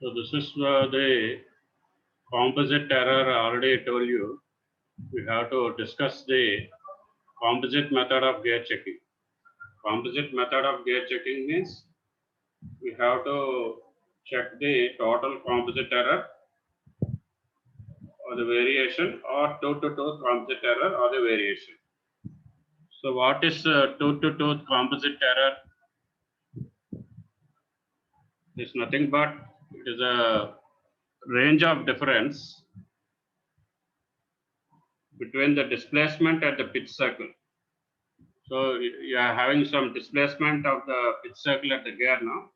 So this is the composite error. I already told you. We have to discuss the composite method of gear checking. Composite method of gear checking means we have to check the total composite error or the variation, or tooth-to-tooth composite error or the variation. So what is tooth-to-tooth composite error? It's nothing but it is a range of difference between the displacement and the pitch circle. So you are having some displacement of the pitch circle at the gear now,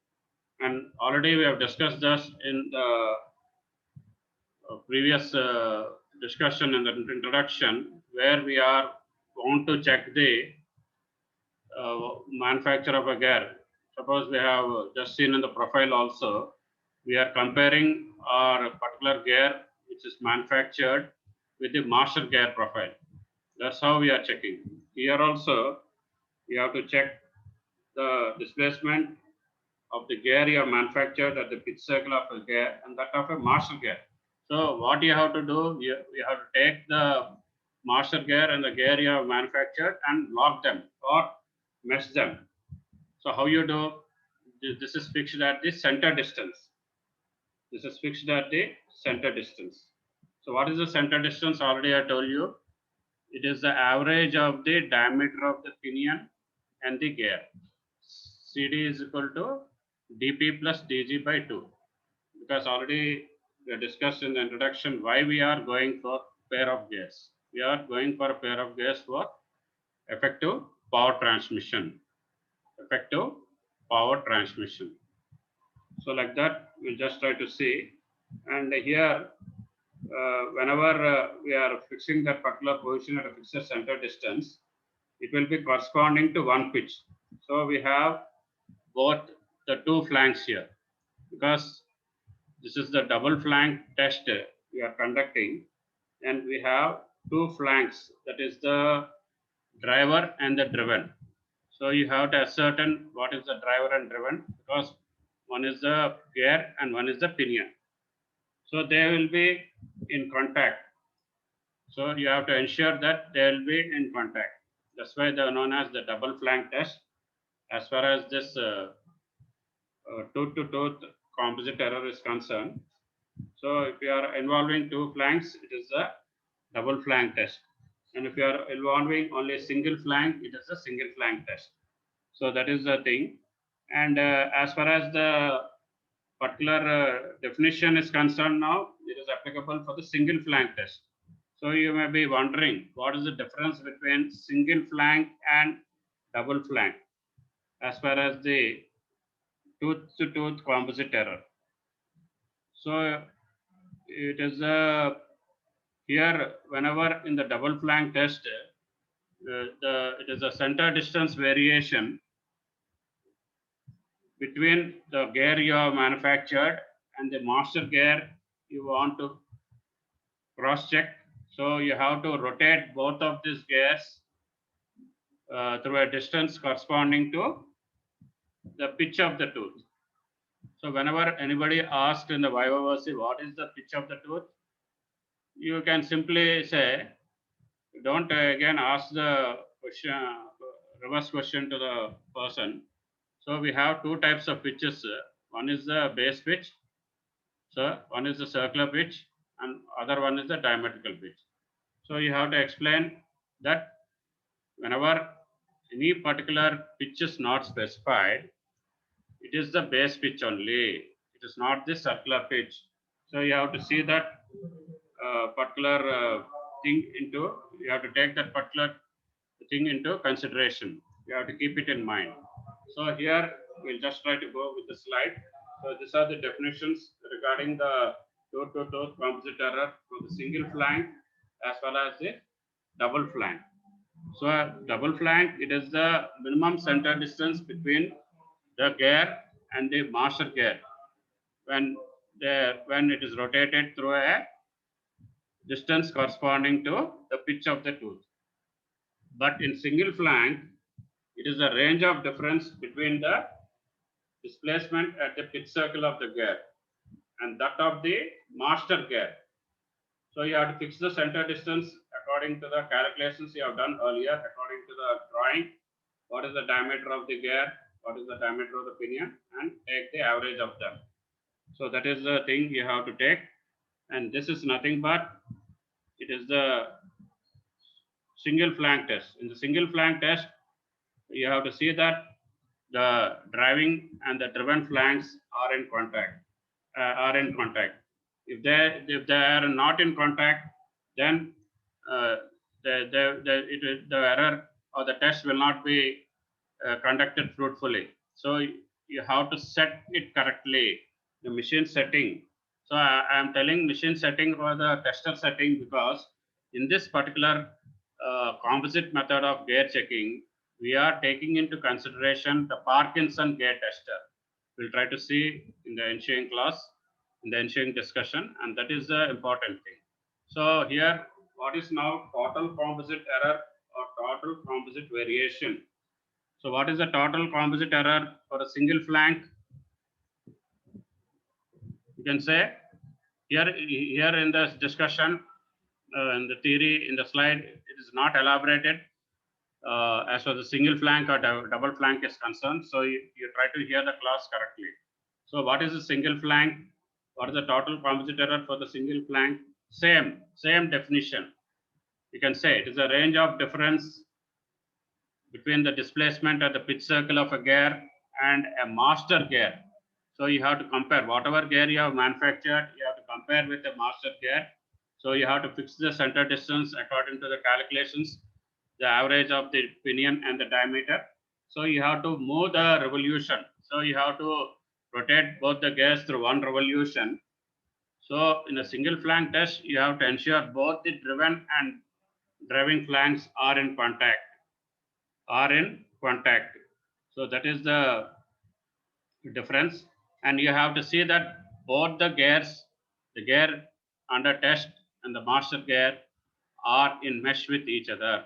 and already we have discussed this in the previous discussion in the introduction, where we are want to check the manufacture of a gear. Suppose we have just seen in the profile also, we are comparing our particular gear which is manufactured with the master gear profile. That's how we are checking. Here also, you have to check the displacement of the gear you have manufactured at the pitch circle of a gear and that of a master gear. So what you have to do, you have to take the master gear and the gear you have manufactured and lock them or mesh them. So how you do? This is fixed at the center distance. This is fixed at the center distance. So what is the center distance? Already I told you. It is the average of the diameter of the pinion and the gear. CD is equal to dP plus dG by 2. Because already we discussed in the introduction why we are going for pair of gears. We are going for a pair of gears for effective power transmission. Effective power transmission. So like that, we'll just try to see. And here, whenever we are fixing that particular position at a fixed center distance, it will be corresponding to one pitch. So we have both the two flanks here, because this is the double flank test we are conducting, and we have two flanks, that is the driver and the driven. So you have to ascertain what is the driver and driven, because one is the gear and one is the pinion. So they will be in contact. So you have to ensure that they will be in contact. That's why they are known as the double flank test. As far as this tooth-to-tooth composite error is concerned. So if you are involving two flanks, it is a double flank test. And if you are involving only a single flank, it is a single flank test. So that is the thing. And as far as the particular definition is concerned now, it is applicable for the single flank test. So you may be wondering, what is the difference between single flank and double flank as far as the tooth-to-tooth composite error? So it is here, whenever in the double flank test, it is a center distance variation between the gear you have manufactured and the master gear you want to cross check. So you have to rotate both of these gears through a distance corresponding to the pitch of the tooth. So whenever anybody asks in the viva voce what is the pitch of the tooth, you can simply say, don't again ask the question, reverse question to the person. So we have two types of pitches. One is the base pitch. So one is the circular pitch and other one is the diametrical pitch. So you have to explain that whenever any particular pitch is not specified, it is the base pitch only. It is not the circular pitch. So you have to see that particular thing into, you have to take that particular thing into consideration. You have to keep it in mind. So here we'll just try to go with the slide. So these are the definitions regarding the tooth-to-tooth composite error for the single flank as well as the double flank. So a double flank, it is the minimum center distance between the gear and the master gear when it is rotated through a distance corresponding to the pitch of the tooth. But in single flank, it is a range of difference between the displacement at the pitch circle of the gear and that of the master gear. So you have to fix the center distance according to the calculations you have done earlier, according to the drawing. What is the diameter of the gear? What is the diameter of the pinion? And take the average of them. So that is the thing you have to take. And this is nothing but it is the single flank test. In the single flank test, you have to see that the driving and the driven flanks are in contact. If they are not in contact, then uh, the error or the test will not be conducted fruitfully. So you have to set it correctly, the machine setting. So I am telling machine setting or the tester setting because in this particular composite method of gear checking, we are taking into consideration the Parkinson gear tester. We'll try to see in the ensuing class, in the ensuing discussion, and that is the important thing. So here, what is now total composite error or total composite variation? So what is the total composite error for a single flank? You can say here in this discussion, in the theory, in the slide, it is not elaborated as far as the single flank or double flank is concerned. So you try to hear the class correctly. So what is the single flank? What is the total composite error for the single flank? Same definition. You can say it is a range of difference between the displacement at the pitch circle of a gear and a master gear. So you have to compare whatever gear you have manufactured, you have to compare with the master gear. So you have to fix the center distance according to the calculations, the average of the pinion and the diameter. So you have to move the revolution. So you have to rotate both the gears through one revolution. So in a single flank test, you have to ensure both the driven and driving flanks are in contact. So that is the difference. And you have to see that both the gears, the gear under test and the master gear are in mesh with each other,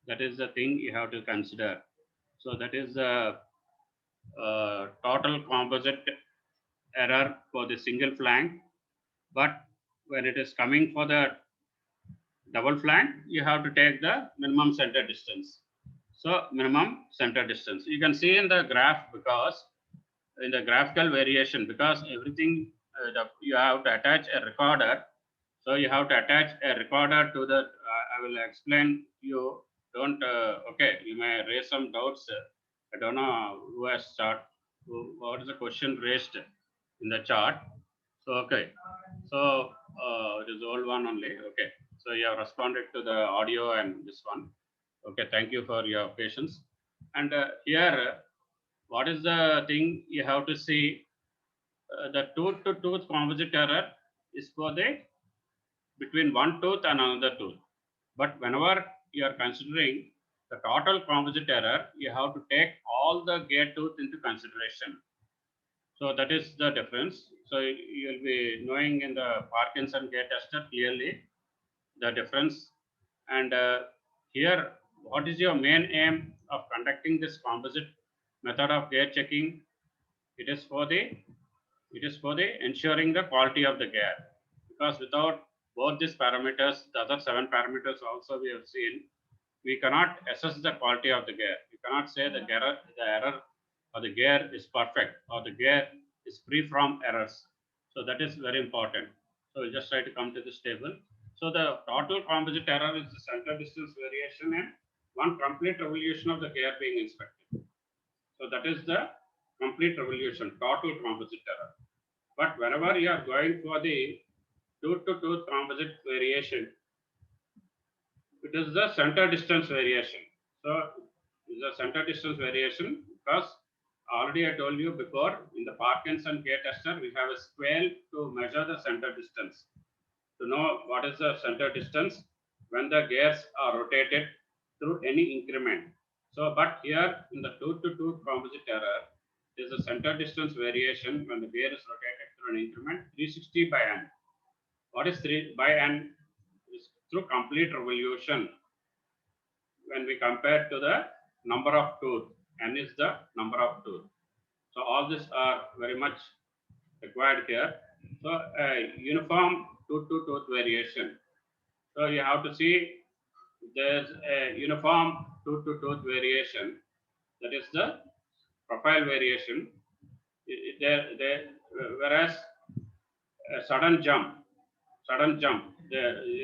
That is the thing you have to consider. So that is the total composite error for the single flank. But when it is coming for the double flank, you have to take the minimum center distance. So minimum center distance. You can see in the graph because in the graphical variation, because everything you have to attach a recorder. So you have to attach a recorder to the, I will explain you, don't, okay, you may raise some doubts. I don't know who has start, what is the question raised in the chart. So, okay, so it is old one only, okay. So you have responded to the audio and this one. Okay, thank you for your patience. And here, what is the thing you have to see? The tooth to tooth composite error is for the between one tooth and another tooth. But whenever you are considering the total composite error, you have to take all the gear tooth into consideration. So that is the difference. So you will be knowing in the Parkinson gear tester clearly the difference. And here, what is your main aim of conducting this composite method of gear checking? It is for the ensuring the quality of the gear, because without both these parameters, the other 7 parameters also we have seen, we cannot assess the quality of the gear. We cannot say the error or the gear is perfect or the gear is free from errors. So that is very important. So we just try to come to this table. So the total composite error is the center distance variation and one complete revolution of the gear being inspected. So that is the complete revolution, total composite error. But whenever you are going for the tooth to tooth composite variation, it is the center distance variation. So it is a center distance variation because already I told you before in the Parkinson gear tester, we have a scale to measure the center distance. To know what is the center distance when the gears are rotated through any increment. So, but here in the tooth to tooth composite error, there is a center distance variation when the gear is rotated through an increment 360 by n. What is 3 by n? Is through complete revolution. When we compare to the number of tooth, n is the number of tooth. So all these are very much required here. So uniform tooth to tooth variation. So you have to see there's a uniform tooth to tooth variation. That is the profile variation. Whereas a sudden jump, in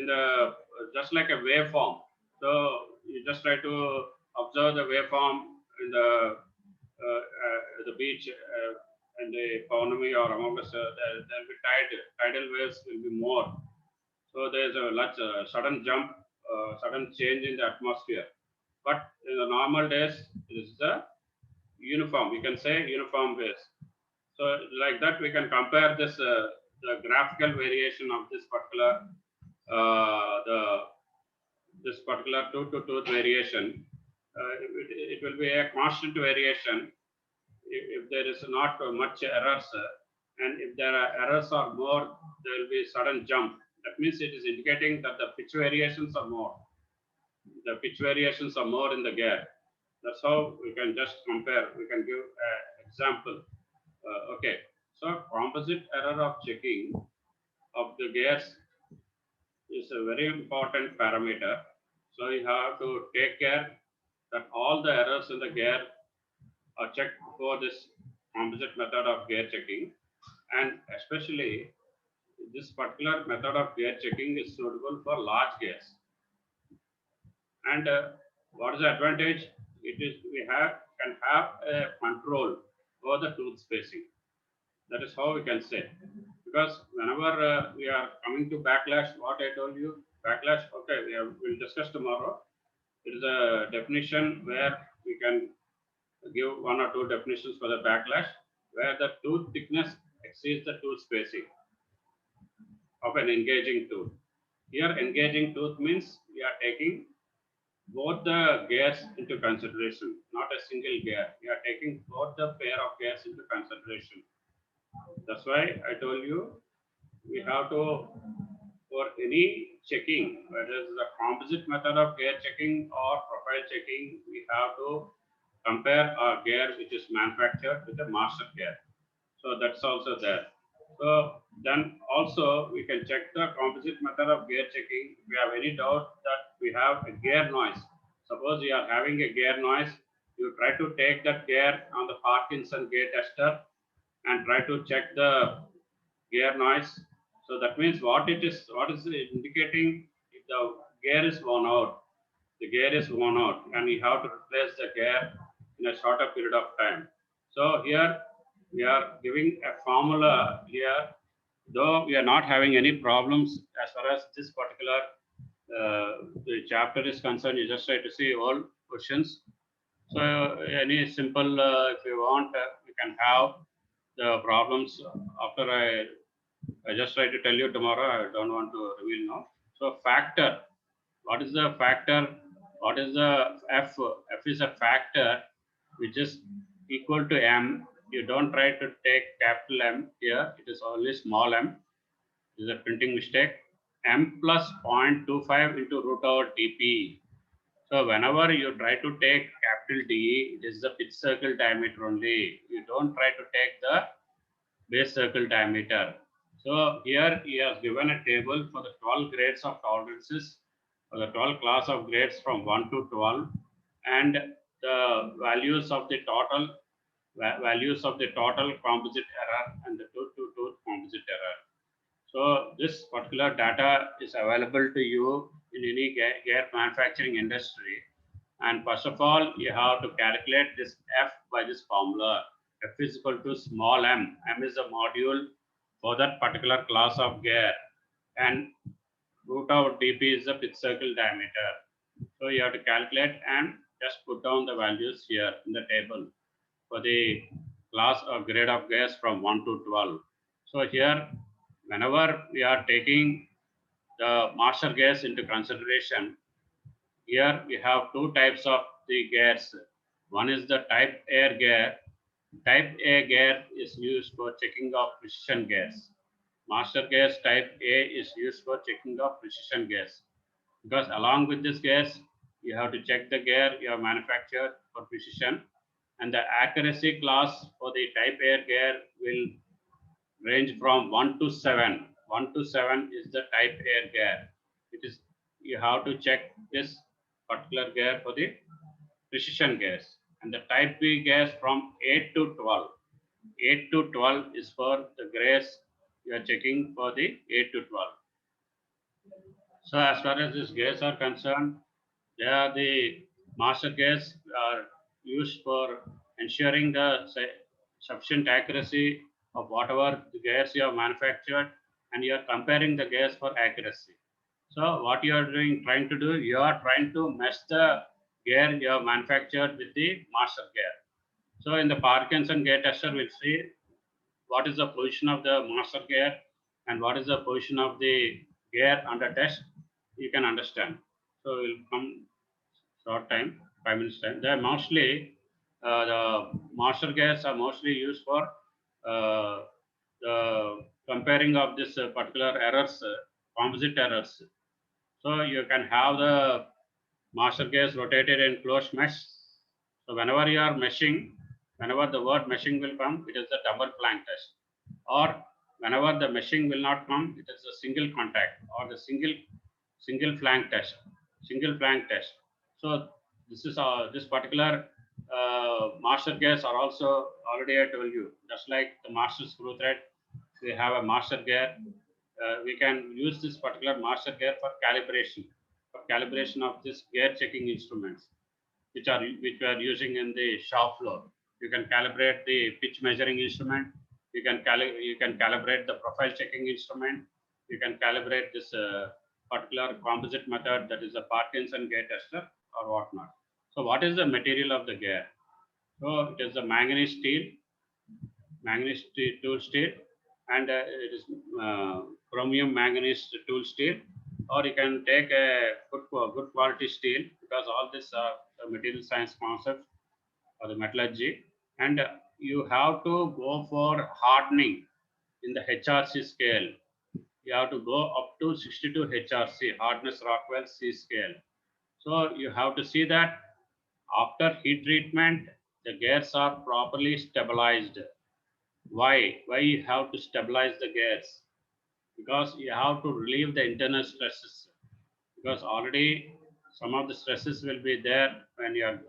the just like a waveform. So you just try to observe the waveform in the beach and the Paunami or Amavasya. There'll be tidal waves will be more. So there's a large sudden jump, sudden change in the atmosphere. But in the normal days, it is the uniform. You can say uniform base. So like that, we can compare this the graphical variation of this particular this particular tooth to tooth variation. It will be a constant variation if there is not much errors, and if there are errors or more, there will be sudden jump. That means it is indicating that the pitch variations are more. The pitch variations are more in the gear. That's how we can just compare. We can give an example. Okay, so composite error of checking of the gears is a very important parameter. So you have to take care that all the errors in the gear are checked before this composite method of gear checking, and especially this particular method of gear checking is suitable for large gears. And what is the advantage? It is we can have a control over the tooth spacing. That is how we can say. Because whenever we are coming to backlash, what I told you, backlash, okay, we'll discuss tomorrow. It is a definition where we can give one or two definitions for the backlash, where the tooth thickness exceeds the tooth spacing of an engaging tooth. Here, engaging tooth means we are taking both the gears into consideration, not a single gear. We are taking both the pair of gears into consideration. That's why I told you we have to, for any checking, whether it's the composite method of gear checking or profile checking, we have to compare our gear which is manufactured with the master gear. So that's also there. So then also we can check the composite method of gear checking. If we have any doubt that we have a gear noise, suppose you are having a gear noise, you try to take that gear on the Parkinson gear tester and try to check the gear noise. So that means what is it indicating? If the gear is worn out, the gear is worn out, and you have to replace the gear in a shorter period of time. So here we are giving a formula here, though we are not having any problems as far as this particular the chapter is concerned. You just try to see all questions. So any simple, if you want, we can have the problems after I just try to tell you tomorrow. I don't want to reveal now. So factor, what is the factor? What is the F? F is a factor which is equal to M. You don't try to take capital M here. It is only small m. This is a printing mistake. M plus 0.25 into root over dp. So whenever you try to take capital D, it is the pitch circle diameter only. You don't try to take the base circle diameter. So here he has given a table for the 12 grades of tolerances, for the 12 class of grades from 1 to 12, and the values of the total composite error and the tooth to tooth composite error. So this particular data is available to you in any gear manufacturing industry. And first of all, you have to calculate this F by this formula. F is equal to small m. M is the module for that particular class of gear. And root over dp is the pitch circle diameter. So you have to calculate and just put down the values here in the table for the class or grade of gears from 1 to 12. So here, whenever we are taking the master gears into consideration, here we have two types of the gears. One is the type A gear. Type A gear is used for checking of precision gears. Master gears type A is used for checking of precision gears. Because along with this gears, you have to check the gear you have manufactured for precision. and the accuracy class for the type air gear will range from 1 to 7. 1 to 7 is the type air gear. It is, you have to check this particular gear for the precision gears, and the type B gears from 8 to 12. 8 to 12 is for the gears you are checking for the 8 to 12. So as far as these gears are concerned, they are the master gears are used for ensuring the sufficient accuracy of whatever the gears you have manufactured, and you are comparing the gears for accuracy. So what you are doing, trying to do, you are trying to mesh the gear you have manufactured with the master gear. So in the Parkinson gear tester, we'll see what is the position of the master gear and what is the position of the gear under test. You can understand. So we'll come short time, 5 minutes time. They are mostly the master gears are mostly used for the comparing of this particular errors, composite errors. So you can have the master gears rotated in closed mesh. So whenever you are meshing, whenever the word meshing will come, it is a double flank test. Or whenever the meshing will not come, it is a single contact or the single flank test. Single flank test. So this is this particular master gears are also already I told you, just like the master screw thread, we have a master gear. We can use this particular master gear for calibration of this gear checking instruments, which we are using in the shop floor. You can calibrate the pitch measuring instrument. You can calibrate the profile checking instrument. You can calibrate this particular composite method, that is a Parkinson gear tester or whatnot. So what is the material of the gear? So it is a manganese tool steel, and it is chromium manganese tool steel, or you can take a good quality steel, because all this are material science concepts or the metallurgy, and you have to go for hardening in the HRC scale. You have to go up to 62 HRC, hardness Rockwell C scale. So you have to see that after heat treatment, the gears are properly stabilized. Why you have to stabilize the gears? Because you have to relieve the internal stresses, because already some of the stresses will be there when you are,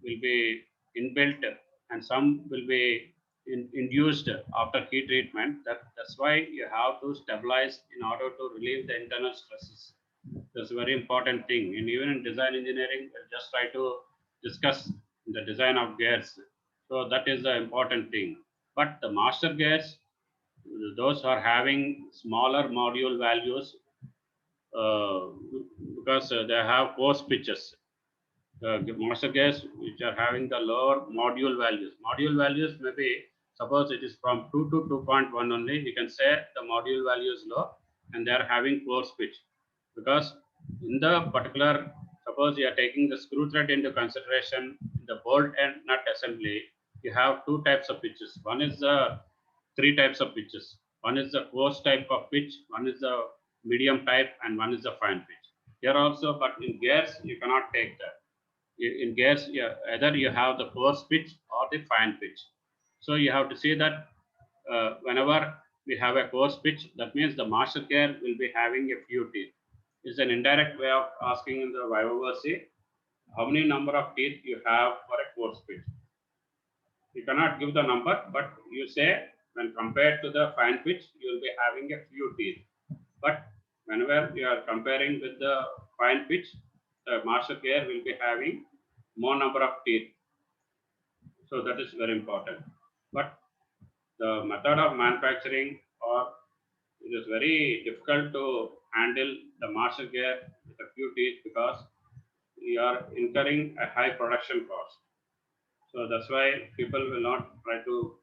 will be inbuilt, and some will be induced after heat treatment. That's why you have to stabilize in order to relieve the internal stresses. That's a very important thing. And even in design engineering, we'll just try to discuss the design of gears. So that is the important thing. But the master gears, those are having smaller module values, uh, because they have coarse pitches. The master gears which are having the lower module values. Module values may be, suppose it is from 2 to 2.1 only, we can say the module value is low and they are having coarse pitch. Because in the particular, suppose you are taking the screw thread into consideration, in the bolt and nut assembly, you have two types of pitches. One is the three types of pitches. One is the coarse type of pitch, one is the medium type, and one is the fine pitch. Here also, but in gears, you cannot take that. In gears, yeah, either you have the coarse pitch or the fine pitch. So you have to see that whenever we have a coarse pitch, that means the master gear will be having a few teeth. It's an indirect way of asking in the viva versa, how many number of teeth you have for a coarse pitch. You cannot give the number, but you say when compared to the fine pitch, you will be having a few teeth. But whenever you are comparing with the fine pitch, the master gear will be having more number of teeth. So that is very important. But the method of manufacturing, or it is very difficult to handle the master gear with a few teeth, because you are incurring a high production cost. So that's why people will not try to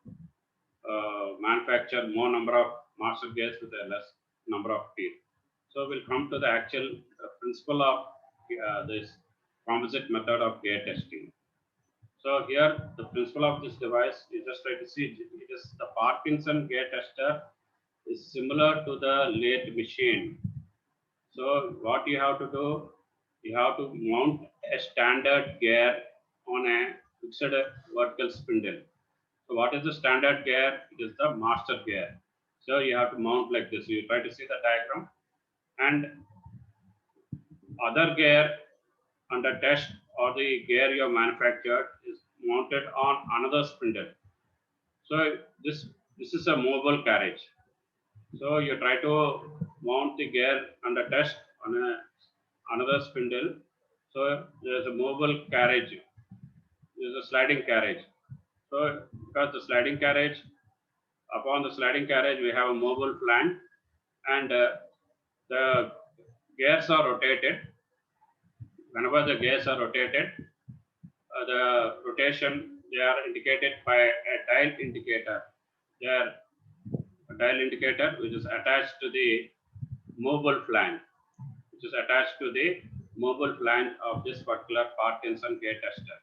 manufacture more number of master gears with a less number of teeth. So we'll come to the actual principle of this composite method of gear testing. So here the principle of this device, you just try to see, it is the Parkinson gear tester is similar to the lathe machine. So what you have to do, you have to mount a standard gear on a fixed vertical spindle. So what is the standard gear? It is the master gear. So you have to mount like this. You try to see the diagram, and other gear under test or the gear you have manufactured is mounted on another spindle. So this is a mobile carriage. So you try to mount the gear under test on another spindle. So there is a mobile carriage. There is a sliding carriage. So because the sliding carriage, upon the sliding carriage we have a mobile flange, and the gears are rotated. Whenever the gears are rotated, the rotation they are indicated by a dial indicator. They are a dial indicator which is attached to the mobile flange, which is attached to the mobile flange of this particular Parkinson gate tester.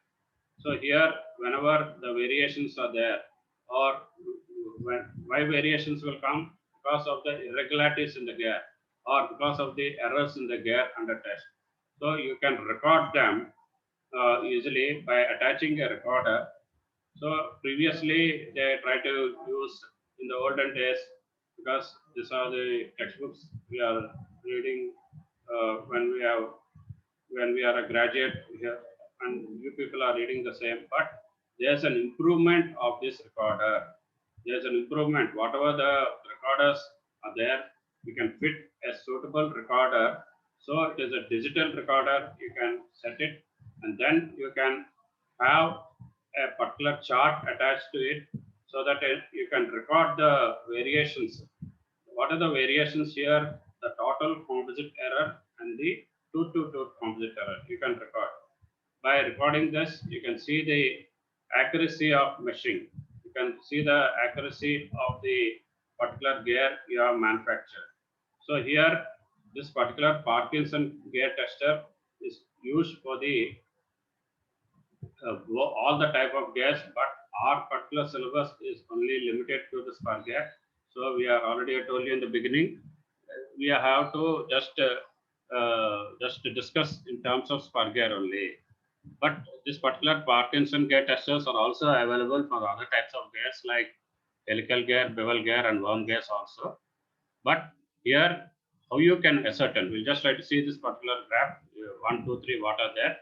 So here, whenever the variations are there, or why variations will come? Because of the irregularities in the gear, or because of the errors in the gear under test. So you can record them easily by attaching a recorder. So previously they try to use in the olden days, because these are the textbooks we are reading when we are a graduate here, and you people are reading the same. But there's an improvement of this recorder. There's an improvement. Whatever the recorders are there, we can fit a suitable recorder. So it is a digital recorder. You can set it, and then you can have a particular chart attached to it, so that you can record the variations. What are the variations here? The total composite error and the tooth-to-tooth composite error you can record. By recording this, you can see the accuracy of meshing. You can see the accuracy of the particular gear you have manufactured. So here, this particular Parkinson gear tester is used for the all the type of gears, but our particular syllabus is only limited to the spur gear. So we are already, I told you in the beginning, we have to just discuss in terms of spur gear only. But this particular Parkinson gear testers are also available for other types of gears like helical gear, bevel gear, and worm gears also. But here, how you can ascertain? We'll just try to see this particular graph. 1, 2, 3. What are there?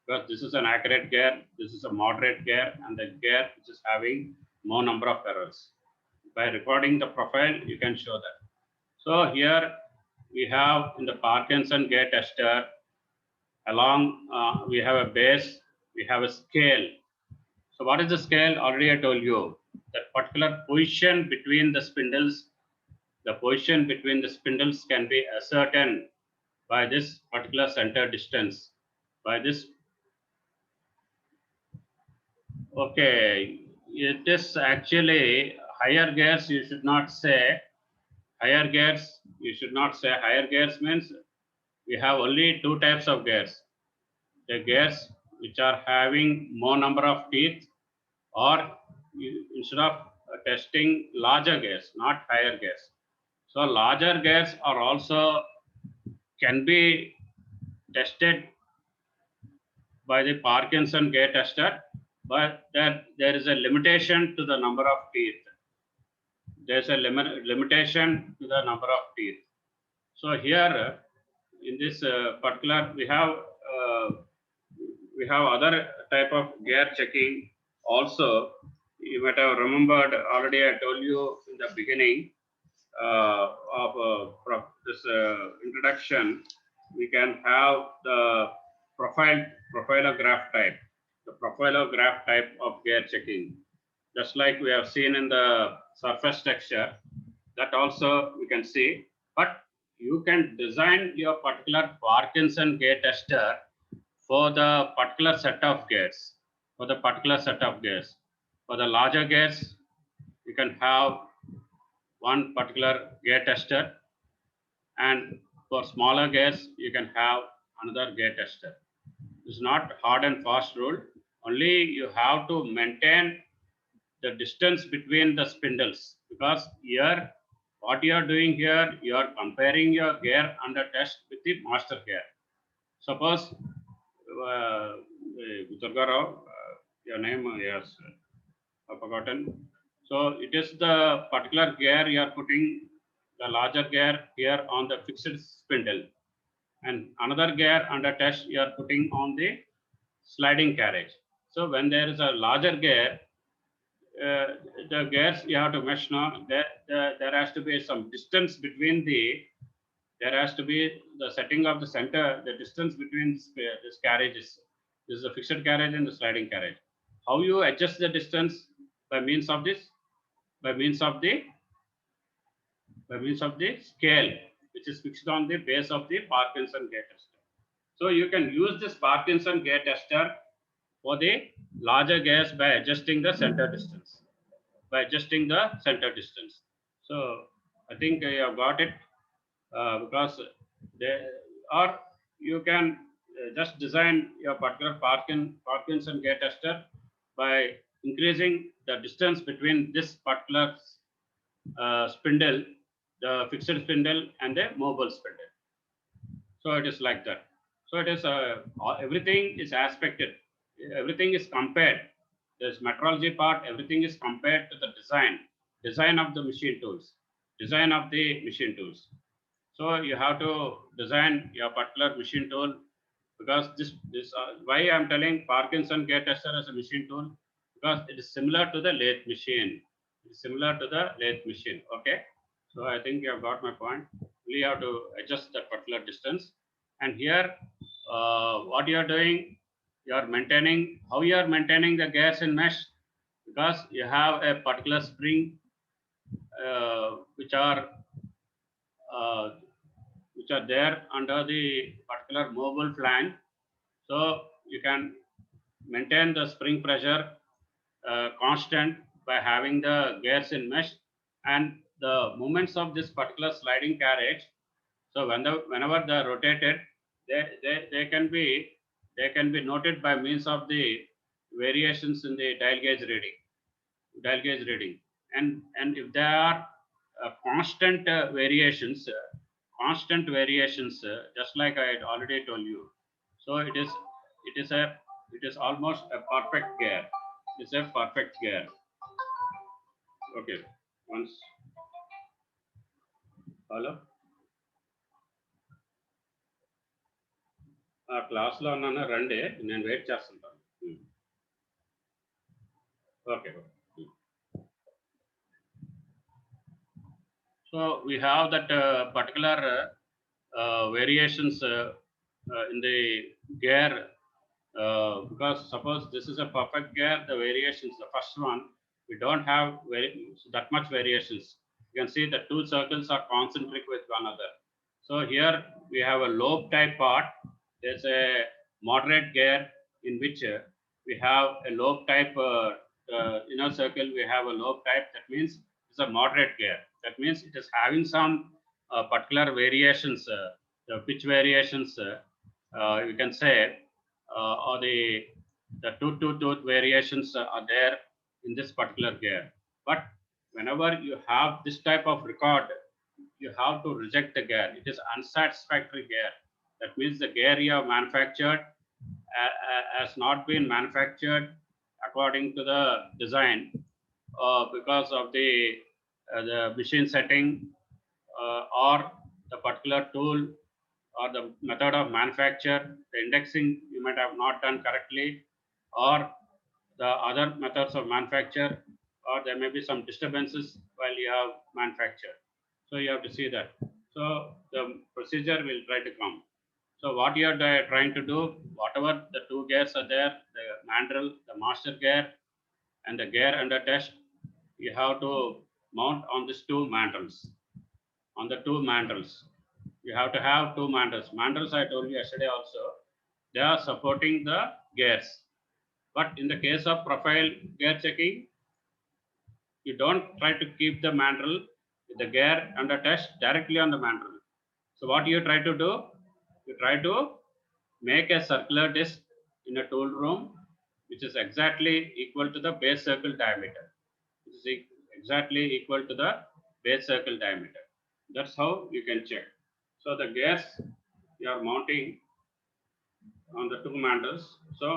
Because this is an accurate gear, this is a moderate gear, and the gear which is having more number of errors. By recording the profile, you can show that. So here we have in the Parkinson gear tester, along we have a base, we have a scale. So what is the scale? Already I told you that particular position between the spindles, the position between the spindles can be ascertained by this particular center distance, by this. Okay, it is actually higher gears. You should not say higher gears. You should not say higher gears means we have only two types of gears. The gears which are having more number of teeth, or instead of testing larger gears, not higher gears. So larger gears are also can be tested by the Parkinson gear tester, but that there is a limitation to the number of teeth. There's a limitation to the number of teeth. So here, in this particular, we have other type of gear checking also. You might have remembered already. I told you in the beginning of this introduction, we can have the profilograph type, the profilograph type of gear checking. Just like we have seen in the surface texture, that also we can see. But you can design your particular Parkinson gear tester for the particular set of gears, for the particular set of gears. For the larger gears, you can have one particular gear tester, and for smaller gears, you can have another gear tester. It's not hard and fast rule. Only you have to maintain the distance between the spindles, because here what you are doing here, you are comparing your gear under test with the master gear. Suppose Durga Rao, Your name, yes, I've forgotten. So it is the particular gear you are putting the larger gear here on the fixed spindle, and another gear under test you are putting on the sliding carriage. So when there is a larger gear, uh, the gears you have to mesh now. There has to be some distance between the. There has to be the setting of the center, the distance between this carriages. This is a fixed carriage and the sliding carriage. How you adjust the distance by means of this? By means of the scale, which is fixed on the base of the Parkinson gate tester. So you can use this Parkinson gate tester for the larger gears by adjusting the center distance. So I think you have got it, because they, or you can just design your particular Parkinson gate tester by increasing the distance between this particular spindle, the fixed spindle and the mobile spindle. So it is like that. So it is everything is aspected, everything is compared. This metrology part, everything is compared to the design of the machine tools, design of the machine tools. So you have to design your particular machine tool, because this why I'm telling Parkinson gate tester as a machine tool, because it is similar to the lathe machine. It is similar to the lathe machine. Okay. So I think you have got my point. We have to adjust that particular distance. And here, what you are doing, you are maintaining, how you are maintaining the gas in mesh, because you have a particular spring, which are uh, there under the particular mobile flange. So you can maintain the spring pressure constant by having the gears in mesh, and the movements of this particular sliding carriage. So whenever they are rotated, they can be noted by means of the variations in the dial gauge reading, and if there are constant variations, just like I had already told you. So it is a it is almost a perfect gear. It's a perfect gear. Okay. Once, hello, ఆ క్లాస్లో ఉన్నాను, రండి, నేను wait చేస్తుంటాను. Okay. So we have that particular variations in the gear, because suppose this is a perfect gear, the variations, the first one, we don't have that much variations. You can see the two circles are concentric with one another. So here we have a lobe type part. There's a moderate gear in which we have a lobe type inner circle. We have a lobe type. That means it's a moderate gear. That means it is having some particular variations, the pitch variations. You can say, or the tooth variations are there in this particular gear. But whenever you have this type of record, you have to reject the gear. It is unsatisfactory gear. That means the gear you have manufactured has not been manufactured according to the design, because of the machine setting, or the particular tool, or the method of manufacture, the indexing you might have not done correctly, or the other methods of manufacture, or there may be some disturbances while you have manufactured. So you have to see that. So the procedure will try to come. So what you are trying to do, whatever the two gears are there, the mandrel, the master gear, and the gear under test, you have to mount on these two mandrels. On the two mandrels, you have to have two mandrels. Mandrels, I told you yesterday also, they are supporting the gears. But in the case of profile gear checking, you don't try to keep the mandrel with the gear under test directly on the mandrel. So what you try to do, you try to make a circular disc in a tool room, which is exactly equal to the base circle diameter. Which is exactly equal to the base circle diameter. That's how you can check. So the gears you are mounting on the two mandrels. So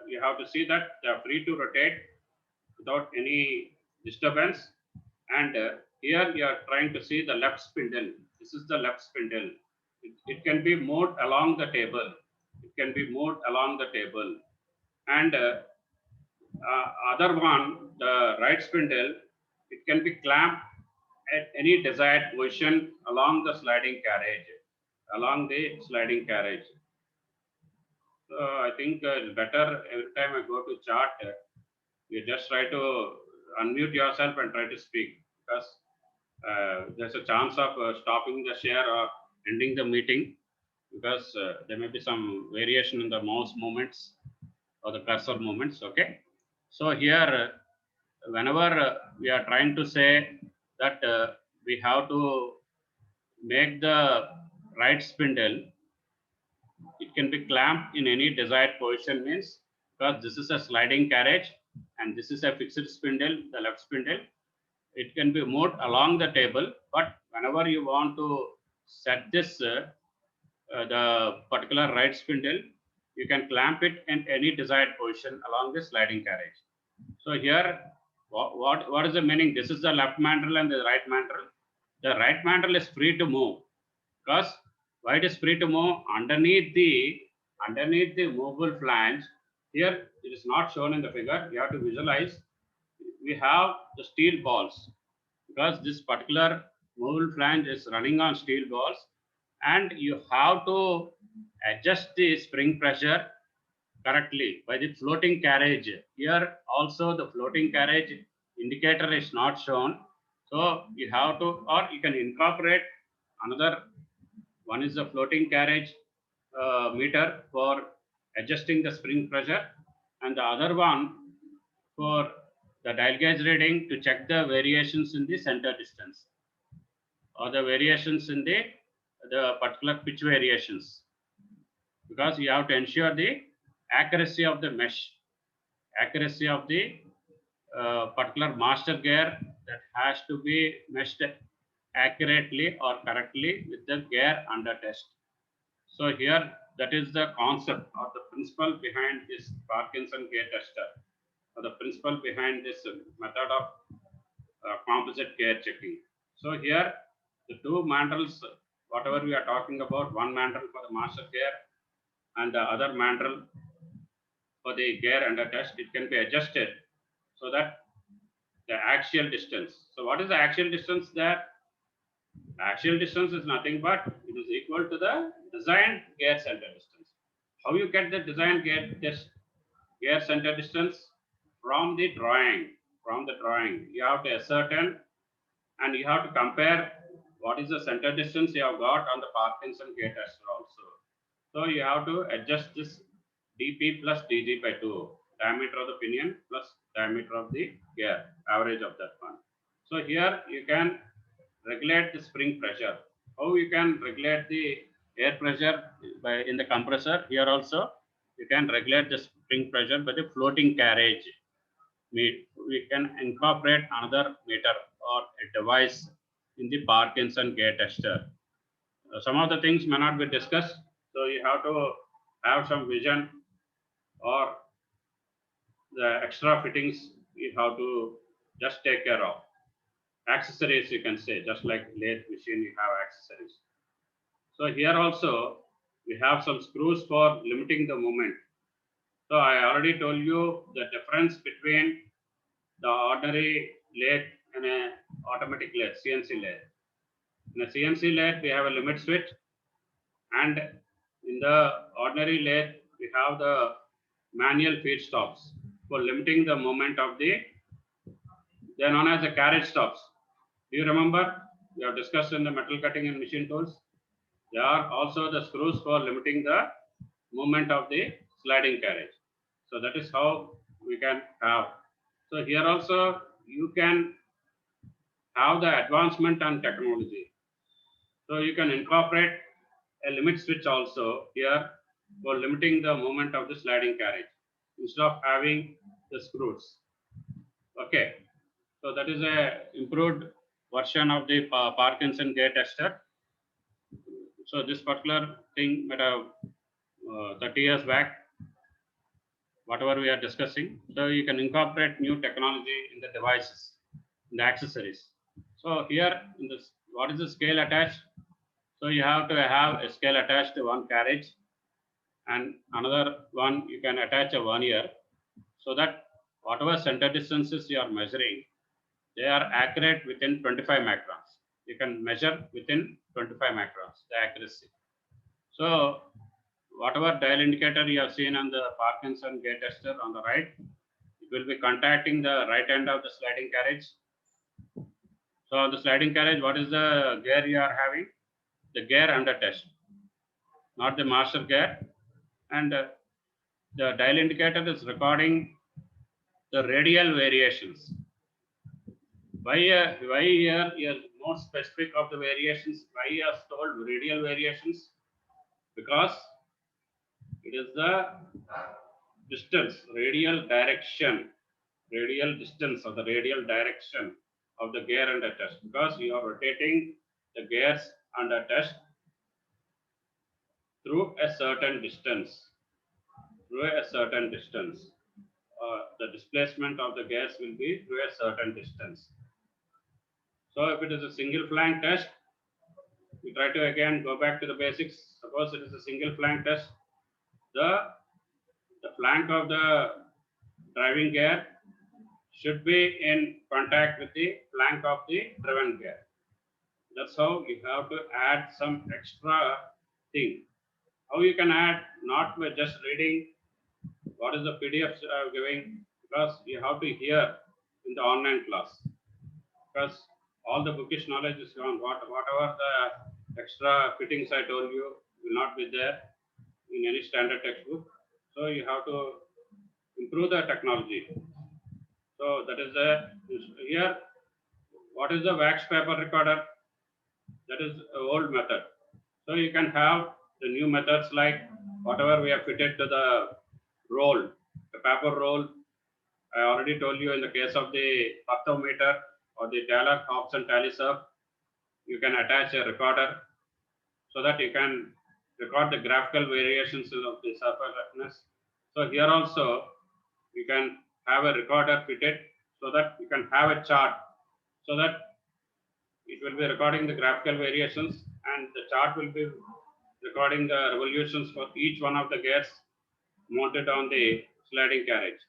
you have to see that they are free to rotate without any disturbance. And here you are trying to see the left spindle. This is the left spindle. It can be moved along the table. It can be moved along the table. And other one, the right spindle, it can be clamped at any desired position along the sliding carriage. Along the sliding carriage. So I think it's better every time I go to chart, you just try to unmute yourself and try to speak, because there's a chance of stopping the share or ending the meeting, because there may be some variation in the mouse movements or the cursor movements. Okay. So here, whenever we are trying to say that we have to make the right spindle, it can be clamped in any desired position, means because this is a sliding carriage and this is a fixed spindle, the left spindle. It can be moved along the table, but whenever you want to set this, the particular right spindle, you can clamp it in any desired position along the sliding carriage. So here, what is the meaning? This is the left mandrel and the right mandrel. The right mandrel is free to move, because why it is free to move? Underneath the movable flange, here it is not shown in the figure. You have to visualize. We have the steel balls, because this particular movable flange is running on steel balls, and you have to adjust the spring pressure correctly by the floating carriage. Here also the floating carriage indicator is not shown. So you have to, or you can incorporate another one, is the floating carriage meter for adjusting the spring pressure, and the other one for the dial gauge reading to check the variations in the center distance or the variations in the particular pitch variations, because you have to ensure the accuracy of the mesh, accuracy of the particular master gear, that has to be meshed accurately or correctly with the gear under test. So here, that is the concept or the principle behind this Parkinson gear tester, or the principle behind this method of composite gear checking. So here, the two mandrels, whatever we are talking about, one mandrel for the master gear and the other mandrel for the gear under test, it can be adjusted so that the axial distance. So what is the axial distance there? Axial distance is nothing but it is equal to the designed gear center distance. How you get the designed gear center distance? From the drawing. From the drawing, you have to ascertain and you have to compare what is the center distance you have got on the Parkinson gear tester also. So you have to adjust this dp plus dg by 2, diameter of the pinion plus diameter of the gear, average of that one. So here you can regulate the spring pressure. How you can regulate the air pressure by in the compressor? Here also you can regulate the spring pressure by the floating carriage. We can incorporate another meter or a device in the Parkinson gear tester. Some of the things may not be discussed, so you have to have some vision, or the extra fittings you have to just take care of. Accessories, you can say, just like lathe machine, you have accessories. So here also we have some screws for limiting the movement. So I already told you the difference between the ordinary lathe and an automatic lathe, CNC lathe. In a CNC lathe, we have a limit switch, and in the ordinary lathe, we have the manual feed stops for limiting the movement of the, they are known as the carriage stops. Do you remember? We have discussed in the metal cutting and machine tools. There are also the screws for limiting the movement of the sliding carriage. So that is how we can have. So here also you can have the advancement on technology. So you can incorporate a limit switch also here for limiting the movement of the sliding carriage instead of having the screws. Okay. So that is a improved version of the Parkinson gear tester. So this particular thing might have 30 years back. whatever we are discussing. So you can incorporate new technology in the devices, in the accessories. So here in this, what is the scale attached? So you have to have a scale attached to one carriage, and another one you can attach a vernier, so that whatever center distances you are measuring, they are accurate within 25 microns. You can measure within 25 microns, the accuracy. So whatever dial indicator you have seen on the Parkinson gate tester on the right, it will be contacting the right end of the sliding carriage. So on the sliding carriage, what is the gear you are having? The gear under test, not the master gear. And the dial indicator is recording the radial variations. Why here is more specific of the variations? Why you have told radial variations? Because it is the distance, radial distance of the radial direction of the gear under test. Because you are rotating the gears under test through a certain distance. The displacement of the gears will be through a certain distance. So if it is a single flank test, we try to again go back to the basics. Suppose it is a single flank test. The flank of the driving gear should be in contact with the flank of the driven gear. That's how you have to add some extra thing. How you can add, not by just reading what is the PDF giving, because you have to hear in the online class. Because all the bookish knowledge is gone. Whatever the extra fittings I told you will not be there in any standard textbook. So you have to improve the technology. So that is here. What is the wax paper recorder? That is an old method. So you can have the new methods like whatever we have fitted to the roll, the paper roll. I already told you in the case of the pathometer or the Taylor Hobson tally surf, you can attach a recorder so that you can record the graphical variations of the surface roughness. So here also you can have a recorder fitted so that you can have a chart, so that it will be recording the graphical variations, and the chart will be recording the revolutions for each one of the gears mounted on the sliding carriage.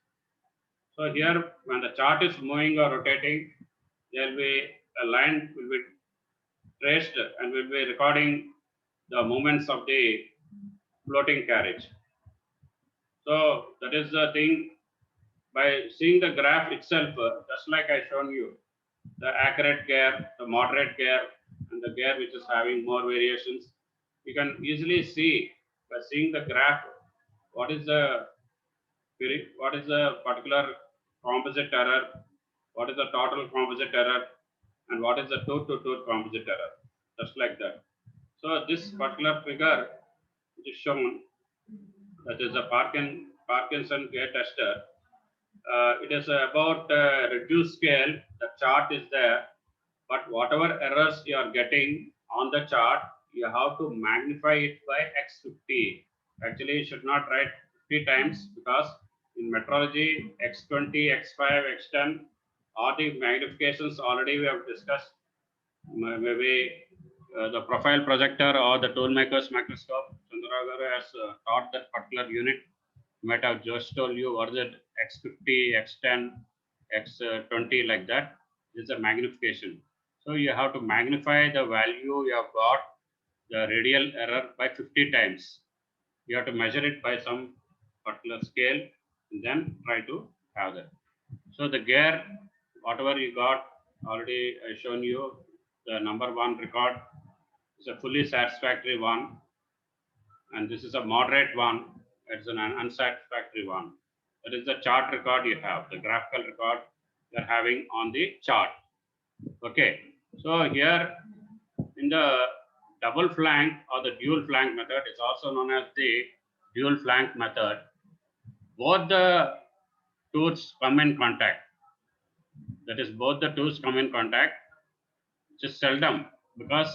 So here, when the chart is moving or rotating, there will be a line will be traced and will be recording the movements of the floating carriage. So that is the thing. By seeing the graph itself, just like I shown you, the accurate gear, the moderate gear, and the gear which is having more variations, you can easily see by seeing the graph what is the particular composite error, what is the total composite error, and what is the tooth-to-tooth composite error, just like that. So this particular figure which is shown, that is a Parkinson gear tester. It is about reduced scale. The chart is there, but whatever errors you are getting on the chart, you have to magnify it by x50. Actually, you should not write 50 times, because in metrology, x20, x5, x10 are the magnifications already we have discussed. Maybe the profile projector or the toolmaker's microscope. Chandragaru has taught that particular unit. Might have just told you what is it, x50, x10, x20, like that. This is a magnification. So you have to magnify the value you have got, the radial error, by 50 times. You have to measure it by some particular scale and then try to have that. So the gear, whatever you got, already I shown you the number one record is a fully satisfactory one, and this is a moderate one. It's an unsatisfactory one. That is the chart record you have, the graphical record you're having on the chart. Okay, so here in the double flank or the dual flank method, is also known as the dual flank method. Both the tooths come in contact. That is, both the tooths come in contact. Just seldom, because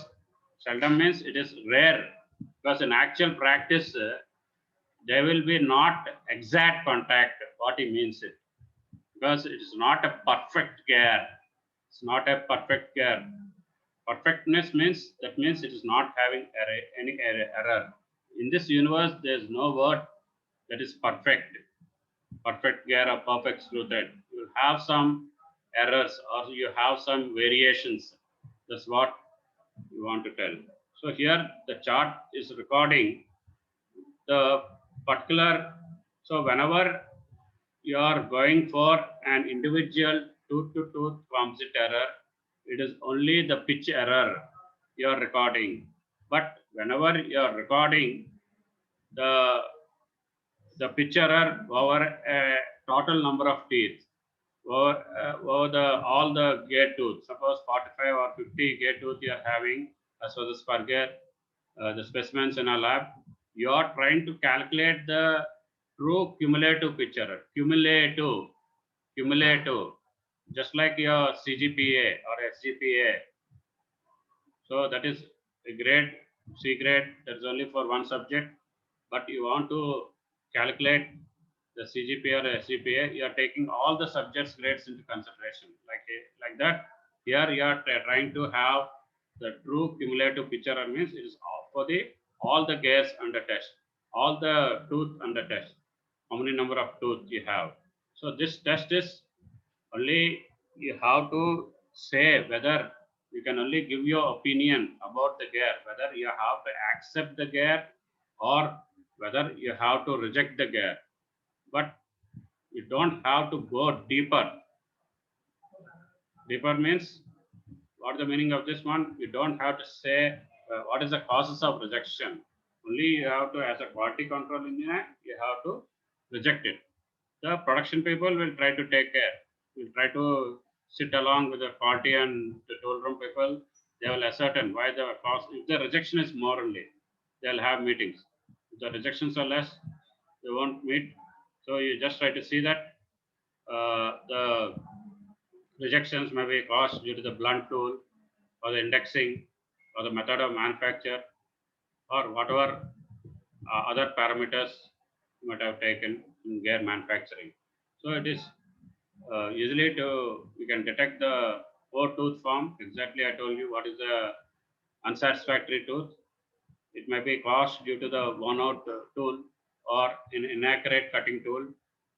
seldom means it is rare. Because in actual practice, there will be not exact contact. What he means it, because it is not a perfect gear. It's not a perfect gear. Perfectness means that means it is not having any error. In this universe, there is no word that is perfect. Perfect gear or perfect screw thread. You have some errors or you have some variations. That's what you want to tell. So here the chart is recording the particular. So whenever you are going for an individual tooth to tooth composite error, it is only the pitch error you are recording. But whenever you are recording the pitch error over a total number of teeth, over the all the gate tooth, suppose 45 or 50 gate tooth you are having as well as per gate, the specimens in a lab, you are trying to calculate the true cumulative pitch error. Cumulative, just like your CGPA or SGPA. So that is a grade, C grade, that is only for one subject, but you want to calculate the CGPA or SGPA, you are taking all the subjects grades into consideration. Like that, here you are trying to have the true cumulative pitch error, means it is for the all the gears under test, all the tooth under test, how many number of tooth you have. So this test is only you have to say whether you can only give your opinion about the gear, whether you have to accept the gear or whether you have to reject the gear. But you don't have to go deeper. Deeper means, what is the meaning of this one? You don't have to say what is the causes of rejection. Only you have to, as a quality control engineer, you have to reject it. The production people will try to take care. Will try to sit along with the quality and the tool room people. They will ascertain why the cause. If the rejection is more only, they'll have meetings. If the rejections are less, they won't meet. So you just try to see that the rejections may be caused due to the blunt tool or the indexing or the method of manufacture or whatever other parameters you might have taken in gear manufacturing. So it is usually you can detect the four tooth form. Exactly, I told you what is the unsatisfactory tooth. It may be caused due to the worn out tool or an inaccurate cutting tool.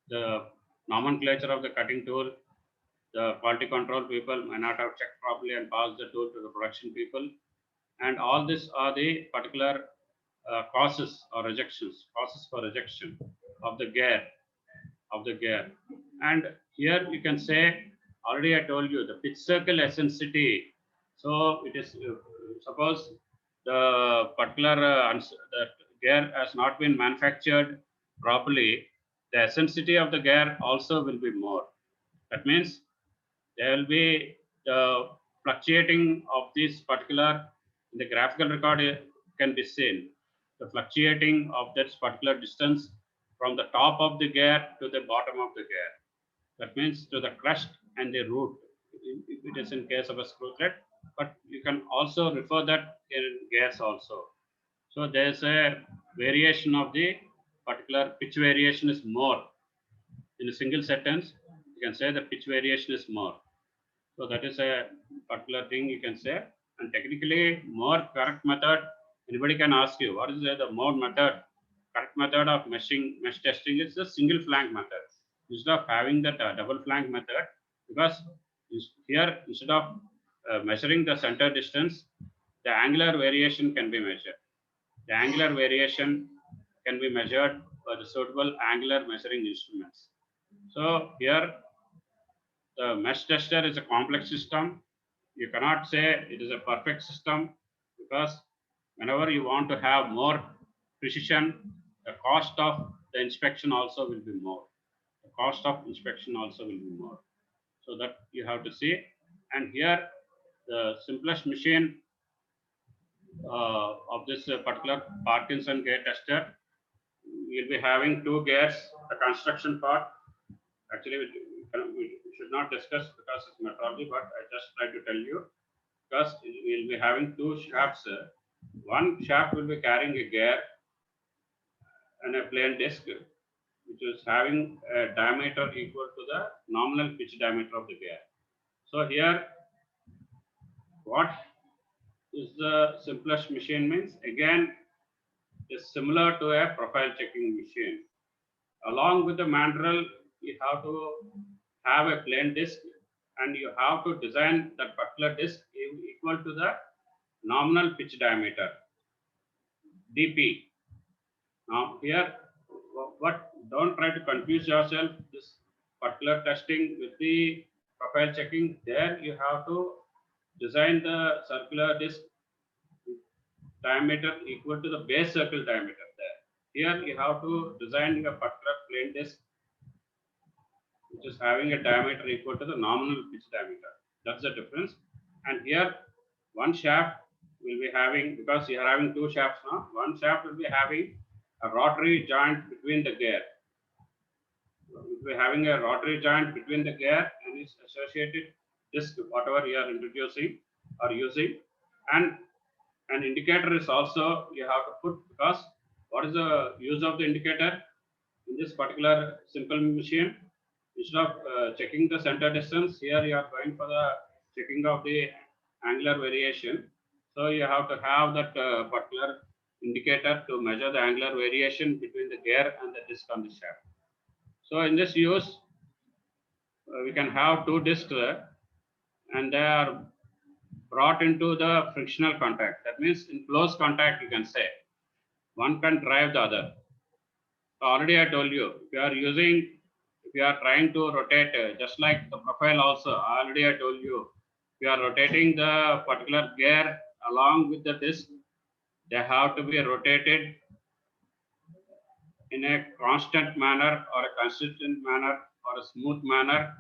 The nomenclature of the cutting tool, the quality control people may not have checked properly and passed the tool to the production people. And all this are the particular causes or rejections, causes for rejection of the gear, And here you can say, already I told you, the pitch circle eccentricity. So it is, suppose the particular the gear has not been manufactured properly, the eccentricity of the gear also will be more. That means there will be the fluctuating of this particular, in the graphical record can be seen, the fluctuating of that particular distance from the top of the gear to the bottom of the gear. That means to the crust and the root, if it is in case of a screw thread, but you can also refer that in gears also. So there's a variation of the particular pitch variation is more. In a single sentence, you can say the pitch variation is more. So that is a particular thing you can say. And technically, more correct method, anybody can ask you, what is the more method, correct method of mesh testing is the single flank method. Instead of having that double flank method, because here, instead of measuring the center distance, the angular variation can be measured. The angular variation can be measured by the suitable angular measuring instruments. So here, the mesh tester is a complex system. You cannot say it is a perfect system, because whenever you want to have more precision, the cost of the inspection also will be more. The cost of inspection also will be more. So that you have to see. And here, the simplest machine of this particular Parkinson gear tester, we'll be having two gears, the construction part. Actually, we should not discuss because it's metrology, but I just try to tell you, because we'll be having two shafts. One shaft will be carrying a gear, and a plain disc which is having a diameter equal to the nominal pitch diameter of the gear. So here, what is the simplest machine means? Again, is similar to a profile checking machine. Along with the mandrel, you have to have a plain disc and you have to design that particular disc equal to the nominal pitch diameter, DP. Now here, what don't try to confuse yourself. This particular testing with the profile checking, there you have to design the circular disc diameter equal to the base circle diameter there. Here you have to design a particular plain disc which is having a diameter equal to the nominal pitch diameter. That's the difference. And here one shaft will be having, because you are having two shafts now, one shaft will be having a rotary joint between the gear. If we are having a rotary joint between the gear and its associated disc, whatever you are introducing or using, and an indicator is also you have to put, because what is the use of the indicator in this particular simple machine? Instead of checking the center distance, here you are going for the checking of the angular variation. So you have to have that particular indicator to measure the angular variation between the gear and the disc on the shaft. So in this use, we can have two discs there, and they are brought into the frictional contact. That means in close contact, you can say. One can drive the other. So already I told you, if you are trying to rotate, just like the profile also, already I told you, if you are rotating the particular gear along with the disc, they have to be rotated in a constant manner or a consistent manner or a smooth manner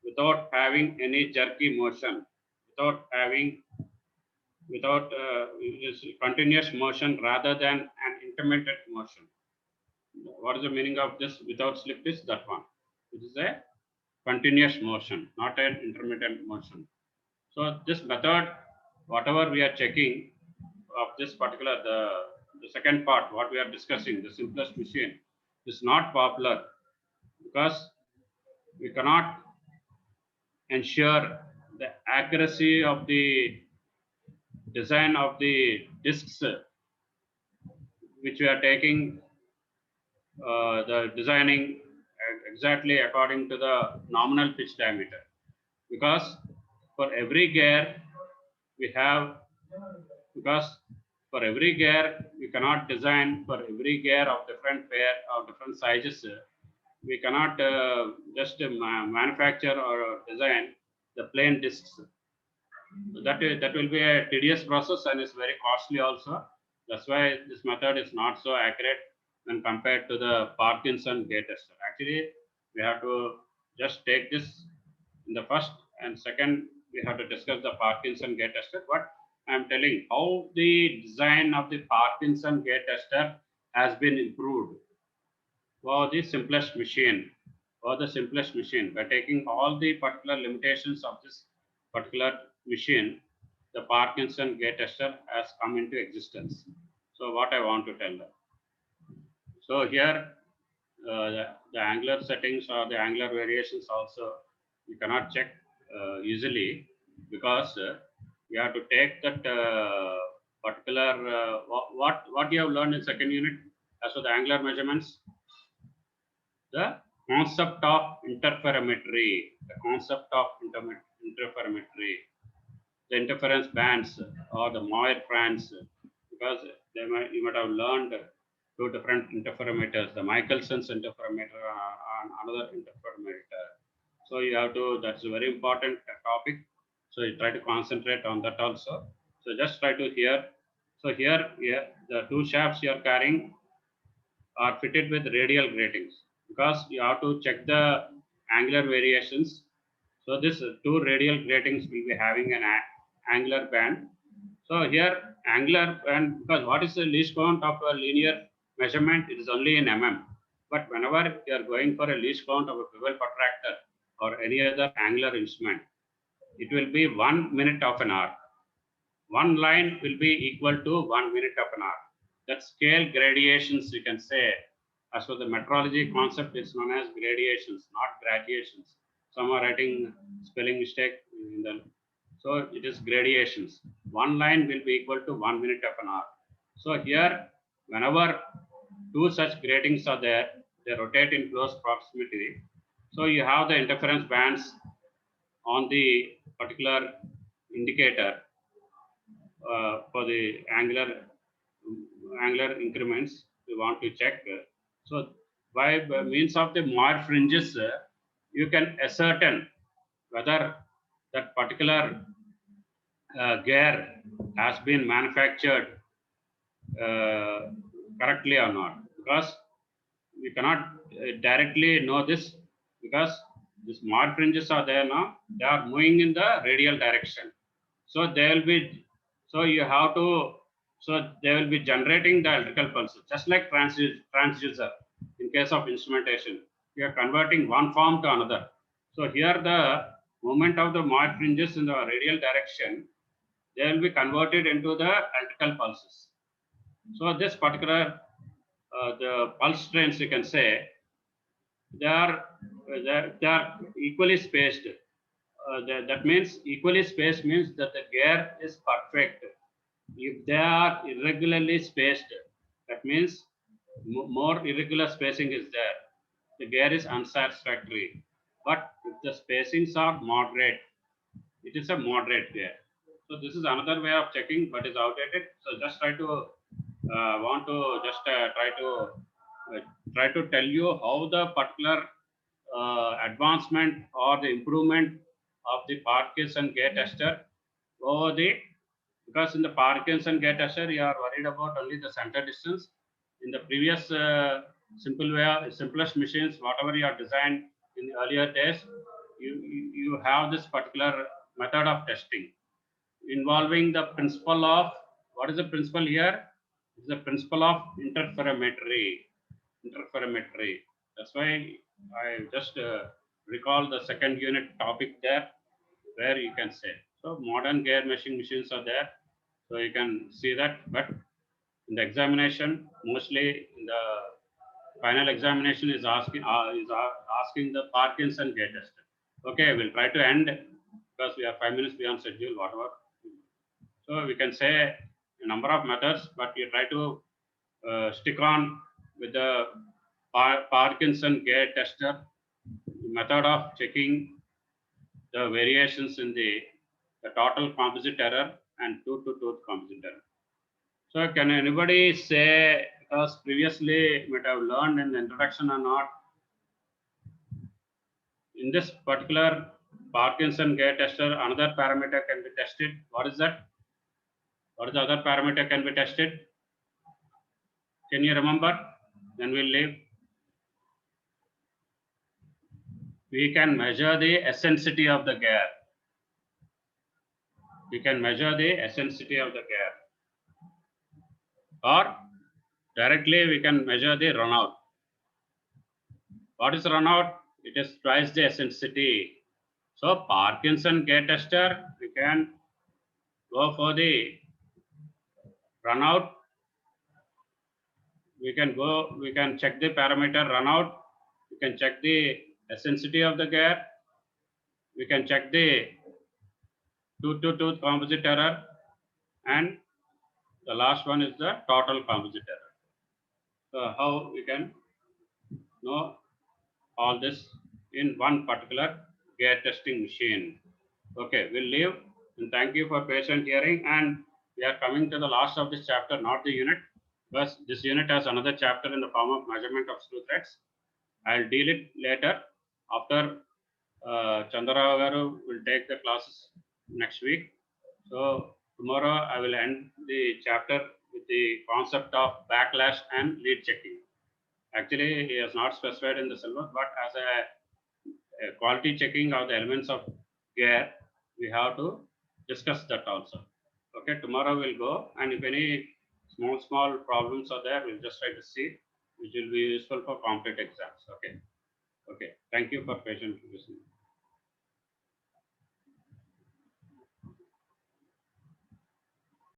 without having any jerky motion, without continuous motion rather than an intermittent motion. What is the meaning of this without slip is that one. It is a continuous motion, not an intermittent motion. So this method, whatever we are checking of this particular, the second part, what we are discussing, the simplest machine, is not popular because we cannot ensure the accuracy of the design of the discs which we are taking, the designing exactly according to the nominal pitch diameter, because for every gear we have, because for every gear we cannot design for every gear of different pair of different sizes. We cannot just manufacture or design the plain discs. That will be a tedious process and is very costly also. That's why this method is not so accurate when compared to the Parkinson gate tester. Actually, we have to just take this in the first, and second we have to discuss the Parkinson gate tester. But I am telling how the design of the Parkinson gate tester has been improved for the simplest machine, by taking all the particular limitations of this particular machine. The Parkinson gate tester has come into existence. So what I want to tell them. So here the angular settings or the angular variations also you cannot check easily, because you have to take that particular what you have learned in second unit as for the angular measurements, the concept of interferometry, the interference bands or the Moir bands, because you might have learned two different interferometers, the Michelson's interferometer and another interferometer. So you have to, that's a very important topic. So you try to concentrate on that also. So just try to hear. So here, the two shafts you are carrying are fitted with radial gratings, because you have to check the angular variations. So this two radial gratings will be having an angular band. So here angular band, because what is the least count of a linear measurement? It is only in mm. But whenever you are going for a least count of a bevel protractor or any other angular instrument, it will be 1 minute of an hour. One line will be equal to 1 minute of an hour. That scale gradations, you can say, As for the metrology concept, it's known as gradations, not gradations. Some are writing spelling mistake in the, so it is gradations. One line will be equal to 1 minute of an hour. So here, whenever two such gratings are there, they rotate in close proximity. So you have the interference bands on the particular indicator for the angular increments we want to check. So by means of the Moir fringes, you can ascertain whether that particular gear has been manufactured correctly or not, because we cannot directly know this, because these Moir fringes are there now, they are moving in the radial direction. So they will be, so you have to, so they will be generating the electrical pulses, just like transducer. In case of instrumentation, you are converting one form to another. So here the movement of the Moir fringes in the radial direction, they will be converted into the electrical pulses. So this particular the pulse trains, you can say, they are equally spaced. That means equally spaced means that the gear is perfect. If they are irregularly spaced, that means more irregular spacing is there. The gear is unsatisfactory. But if the spacings are moderate, it is a moderate gear. So this is another way of checking, but is outdated. So just try to try to tell you how the particular advancement or the improvement of the Parkinson gate tester over the, because in the Parkinson gate tester you are worried about only the center distance. In the previous simplest machines, whatever you have designed in the earlier days, you have this particular method of testing involving the principle of, what is the principle here? It's the principle of interferometry. That's why I just recall the second unit topic there, where you can say. So modern gear meshing machines are there, so you can see that. But in the examination, mostly in the final examination is asking the Parkinson gate tester. Okay, we'll try to end because we are 5 minutes beyond schedule. Whatever. So we can say a number of methods, but you try to stick on with the Parkinson gate tester method of checking the variations in the total composite error and tooth-to-tooth composite error. So can anybody say, because previously you might have learned in the introduction or not, in this particular Parkinson gate tester, another parameter can be tested. What is that? What is the other parameter can be tested? Can you remember? Then we'll leave. We can measure the eccentricity of the gear. We can measure the eccentricity of the gear. Or directly we can measure the runout. What is runout? It is twice the eccentricity. So Parkinson gate tester, we can go for the runout. We can check the parameter runout. We can check the eccentricity of the gear. We can check the tooth-to-tooth composite error, and the last one is the total composite error. So how we can know all this in one particular gear testing machine. Okay, we'll leave, and thank you for patient hearing. And we are coming to the last of this chapter, not the unit, because this unit has another chapter in the form of measurement of screw threads. I'll deal it later after Chandrarao Garu will take the classes next week. So tomorrow I will end the chapter with the concept of backlash and lead checking. Actually, he has not specified in the syllabus, but as a quality checking of the elements of gear, we have to discuss that also. Okay, tomorrow we'll go, and if any small problems are there, we'll just try to see, which will be useful for completed exams. Okay. Thank you for patiently listening.